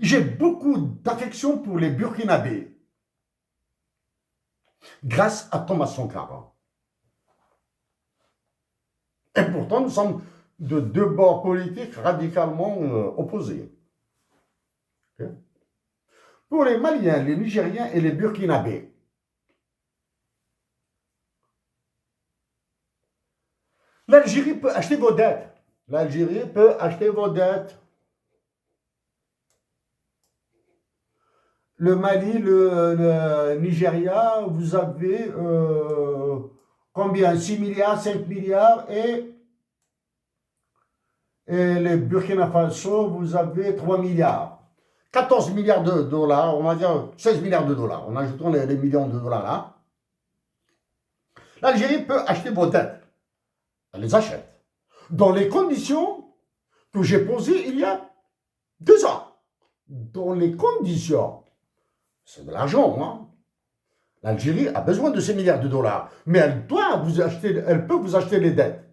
J'ai beaucoup d'affection pour les Burkinabés, grâce à Thomas Sankara. Et pourtant, nous sommes de deux bords politiques radicalement opposés. Okay? Pour les Maliens, les Nigériens et les Burkinabés, l'Algérie peut acheter vos dettes. L'Algérie peut acheter vos dettes. Le Mali, le Nigeria, vous avez combien? 6 milliards, 5 milliards et les Burkina Faso, vous avez 3 milliards. 14 milliards de dollars, on va dire 16 milliards de dollars, en ajoutant les millions de dollars là. L'Algérie peut acheter vos dettes. Elle les achète. Dans les conditions que j'ai posées il y a 2 ans. Dans les conditions. C'est de l'argent, hein. L'Algérie a besoin de ces milliards de dollars, mais elle peut vous acheter les dettes.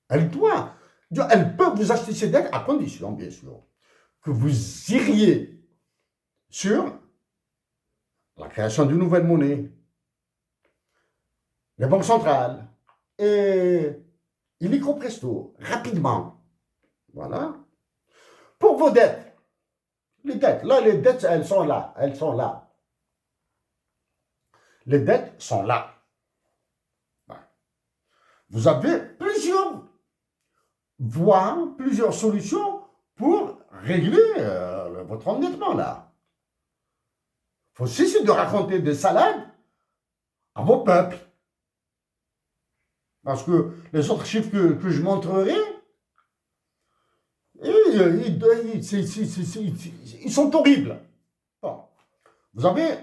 Elle peut vous acheter ces dettes à condition, bien sûr, que vous iriez sur la création d'une nouvelle monnaie, les banques centrales, et illico presto, rapidement. Voilà. Pour vos dettes, les dettes, elles sont là. Les dettes sont là. Vous avez plusieurs voies, plusieurs solutions pour régler votre endettement là. Il faut cesser de raconter des salades à vos peuples. Parce que les autres chiffres que je montrerai, ils sont horribles. Bon. Vous avez,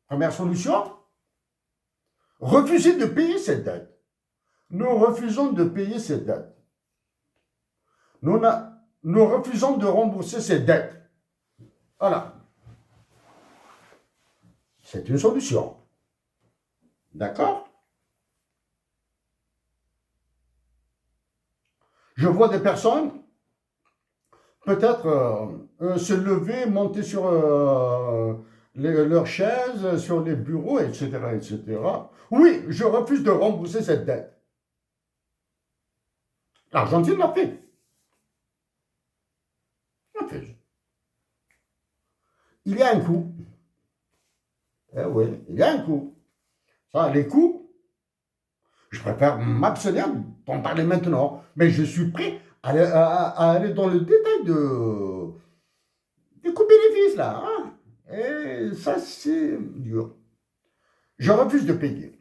première solution, refuser de payer cette dette. Nous refusons de payer cette dette. Nous refusons de rembourser cette dette. Voilà. C'est une solution. D'accord? Je vois des personnes peut-être se lever, monter sur leurs chaises, sur les bureaux, etc., etc. Oui, je refuse de rembourser cette dette. L'Argentine l'a fait. Il y a un coût. Eh oui, il y a un coût. Ça, les coûts, je préfère m'abstenir d'en parler maintenant, mais je suis prêt à aller dans le détail des coûts-bénéfices, là. Hein. Et ça, c'est dur. Je refuse de payer.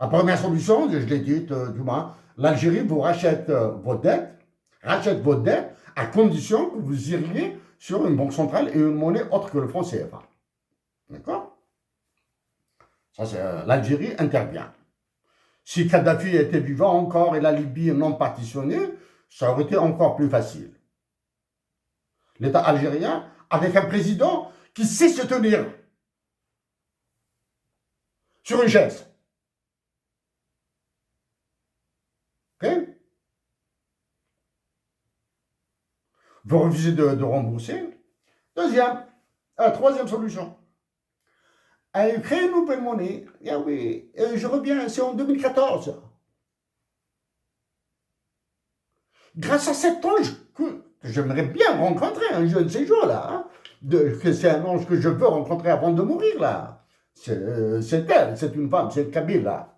La première solution, je l'ai dit, du moins, l'Algérie vous rachète vos dettes, à condition que vous iriez sur une banque centrale et une monnaie autre que le franc CFA. D'accord? Ça, c'est l'Algérie intervient. Si Kadhafi était vivant encore et la Libye non partitionnée, ça aurait été encore plus facile. L'État algérien, avec un président qui sait se tenir sur une chaise. Ok? Vous refusez de rembourser. Troisième solution. Créer une nouvelle monnaie. Ah oui, je reviens, c'est en 2014. Grâce à cet ange que j'aimerais bien rencontrer un jeune de ces jours-là, hein, que c'est un ange que je veux rencontrer avant de mourir, là. C'est elle, c'est une femme, c'est Kabyle, là.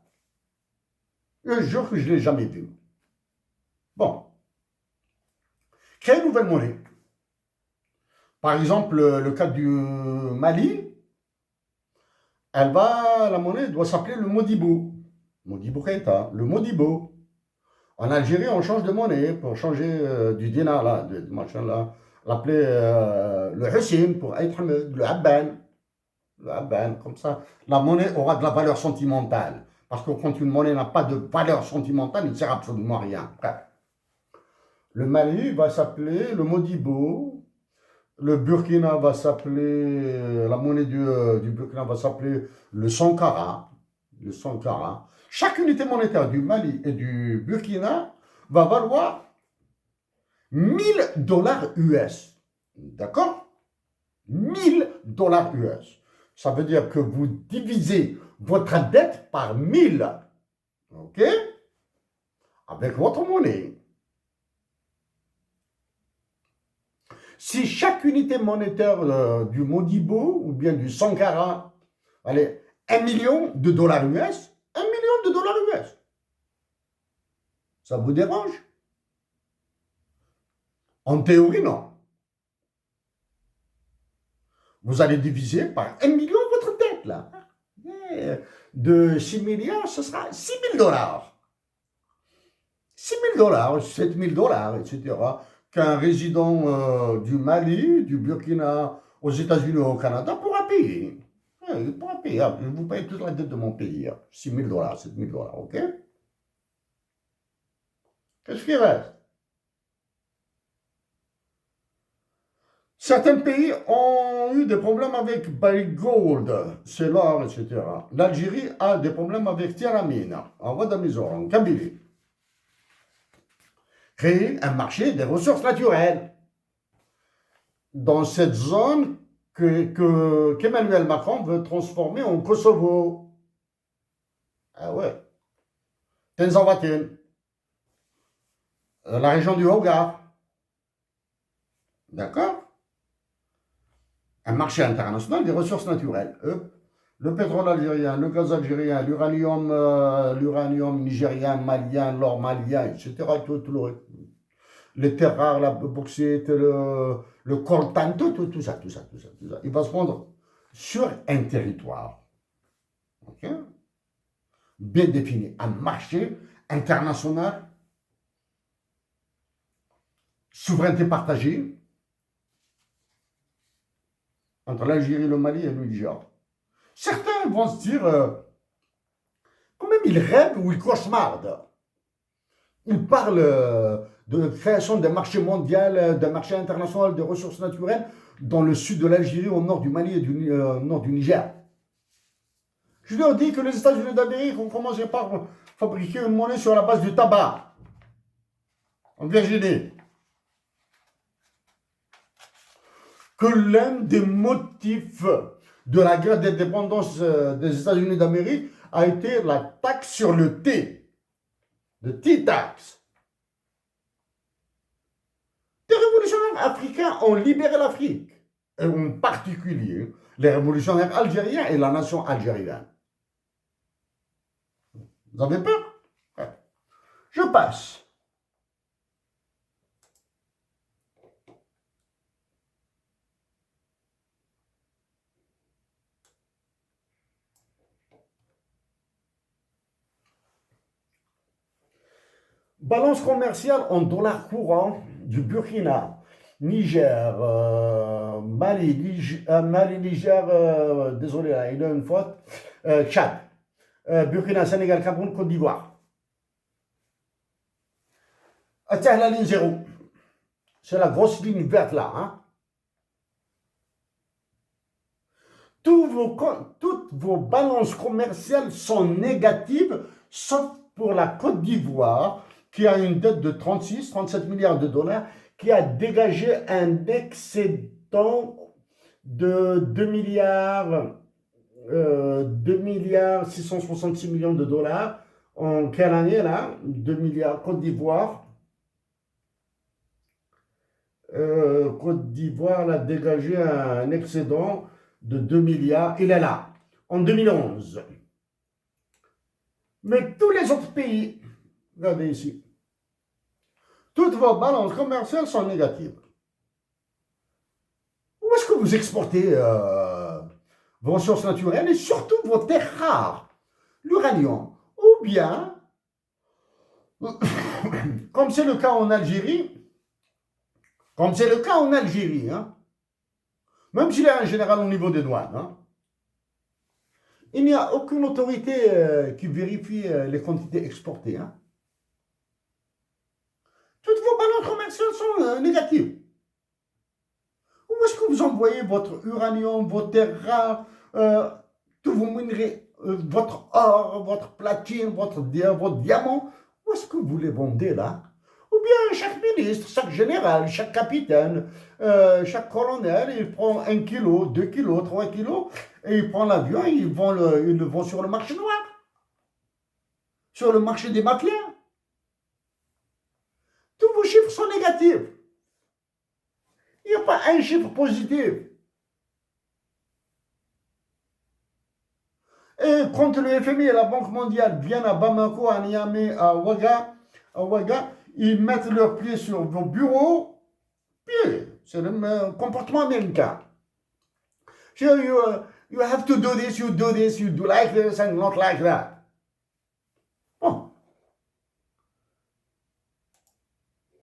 Je jure que je ne l'ai jamais vue. Bon. Créer une nouvelle monnaie. Par exemple, le cas du Mali, la monnaie doit s'appeler le Modibo. Modibo Keita, le Modibo. En Algérie, on change de monnaie pour changer du dinar, là, de machin là. L'appeler le Hussein pour être le Abban. Le Abban, comme ça. La monnaie aura de la valeur sentimentale. Parce que quand une monnaie n'a pas de valeur sentimentale, il ne sert absolument à rien. Bref. Le Mali va s'appeler le Modibo. Le Burkina va s'appeler, la monnaie du Burkina va s'appeler le Sankara. Le Sankara. Chaque unité monétaire du Mali et du Burkina va valoir $1000 US. D'accord? $1000 US. Ça veut dire que vous divisez votre dette par 1000. OK? Avec votre monnaie. Si chaque unité monétaire du Modibo ou bien du Sankara, allez, $1 million US, $1 million US. Ça vous dérange? En théorie, non. Vous allez diviser par 1 million votre dette, là. De 6 milliards, ce sera $6 000. $6 000, $7 000, etc. Qu'un résident du Mali, du Burkina, aux États-Unis ou au Canada pourra payer. Il pourra payer. Vous payez toute la dette de mon pays. $6 000, $7 000, OK? Qu'est-ce qui reste? Certains pays ont eu des problèmes avec Barrick Gold, c'est l'or, etc. L'Algérie a des problèmes avec Tiamine, en Ouadamizor, en Kabylie. Créer un marché des ressources naturelles dans cette zone qu'Emmanuel Macron veut transformer en Kosovo. Ah ouais. Tenzorwatin, la région du Hogar. D'accord? Un marché international des ressources naturelles. Le pétrole algérien, le gaz algérien, l'uranium nigérien, malien, l'or malien, etc. Les terres rares, la bauxite, le coltan, tout ça. Il va se prendre sur un territoire. OK? Bien défini. Un marché international, souveraineté partagée, entre l'Algérie, le Mali et le Niger. Certains vont se dire, quand même, ils rêvent ou ils cauchemardent. Ils parlent de création d'un marché mondial, d'un marché international des ressources naturelles dans le sud de l'Algérie, au nord du Mali et au nord du Niger. Je leur dis que les États-Unis d'Amérique ont commencé par fabriquer une monnaie sur la base du tabac en Virginie. Que l'un des motifs de la guerre d'indépendance des États-Unis d'Amérique a été la taxe sur le thé, le tea tax. Les révolutionnaires africains ont libéré l'Afrique, et en particulier les révolutionnaires algériens et la nation algérienne. Vous avez peur? Je passe. Balance commerciale en dollars courants du Burkina, Niger, Mali, Niger, désolé, là, il y a une faute, Tchad, Burkina, Sénégal, Cameroun, Côte d'Ivoire. Tiens, la ligne 0. C'est la grosse ligne verte là. Hein. Toutes vos balances commerciales sont négatives, sauf pour la Côte d'Ivoire, qui a une dette de 37 milliards de dollars, qui a dégagé un excédent de 2 milliards 666 millions de dollars. En quelle année là? 2 milliards. Côte d'Ivoire. Côte d'Ivoire a dégagé un excédent de 2 milliards. Il est là, en 2011. Mais tous les autres pays, regardez ici, toutes vos balances commerciales sont négatives. Où est-ce que vous exportez vos ressources naturelles et surtout vos terres rares, l'uranium, ou bien, comme c'est le cas en Algérie, hein, même s'il y a un général au niveau des douanes, hein, il n'y a aucune autorité qui vérifie les quantités exportées. Hein. Toutes vos balances commerciales sont négatives. Où est-ce que vous envoyez votre uranium, vos terres rares, tous vos minerais, votre or, votre platine, votre diamant? Où est-ce que vous les vendez là? Ou bien chaque ministre, chaque général, chaque capitaine, chaque colonel, il prend 1 kilo, 2 kilos, 3 kilos, et il prend l'avion, ils le vont sur le marché noir, sur le marché des mafias. Tous vos chiffres sont négatifs. Il n'y a pas un chiffre positif. Et quand le FMI et la Banque mondiale viennent à Bamako, à Niamey, à Ouaga, ils mettent leurs pieds sur vos bureaux. Puis, c'est le comportement américain. So you have to do this, you do like this, and not like that.